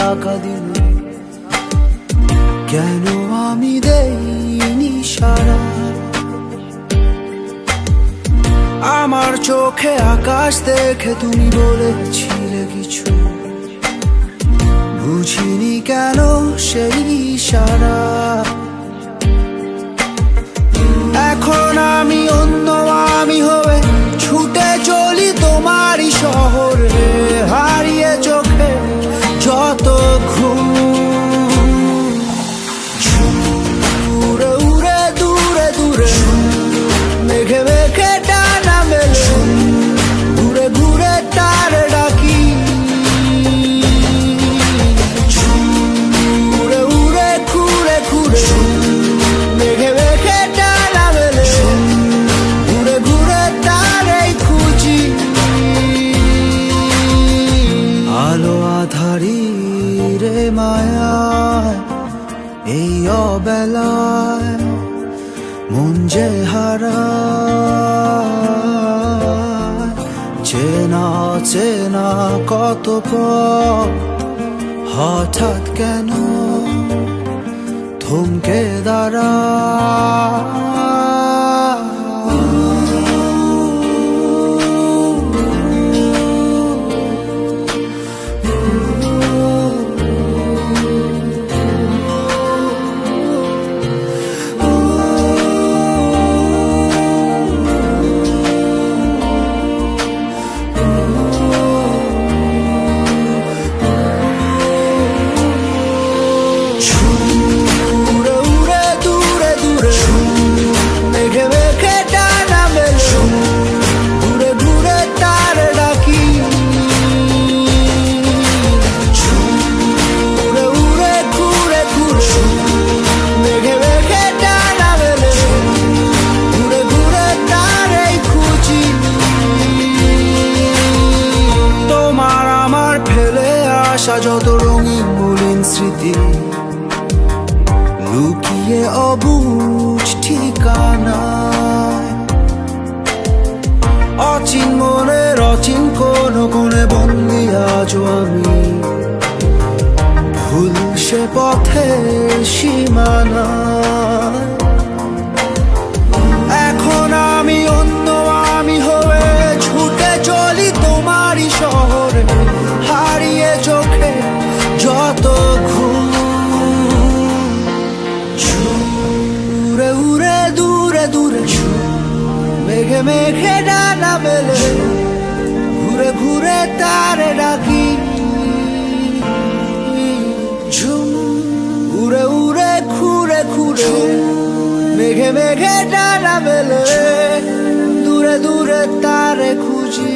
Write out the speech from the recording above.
টাকা দিলে কেন আমি দেইনি সারা? আমার চোখে আকাশ দেখে তুমি বলেছিলে কিছু, বুঝিনি কেন সেই ইশারা। এখন আমি অন্য আমি হয়ে ছুটে চলি তোমারই শহরে, হারিয়ে চোখে যত ঘুম। উড়ে উড়ে দূরে দূরে মেঘে মেঘে ডানা মেলে, ঘুরে ঘুরে তার ডাকি। উড়ে উড়ে ঘুরে ঘুরে মেঘে মেঘে ডানা মেলে, ঘুরে ঘুরে তারই খুঁজি। আলো আধারি রে মায়ায় এই অবেলায় মন যে হারায়। চেনা চেনা কত পথ হঠাৎ কেন থমকে দাঁড়ায়। যত রঙিন মলিন স্মৃতি লুকিয়ে অবুঝ ঠিকানায়, অচিন মনের অচিন কোন কোণে বন্দি আজও আমি, ভুল সে পথের সীমানায়। এখন আমি অন্য আমি হয়ে ছুটে চলি তোমারই শহরে, হারিয়ে চোখে যত ঘুম। উড়ে উড়ে দূরে দূরে মেঘে মেঘে ডানা মেলে, ঘুরে ঘুরে তারে ডাকি। ঝুম উড়ে উড়ে ঘুরে ঘুরে মেঘে মেঘে ডানা মেলে, দূরে দূরে তারে খুঁজি।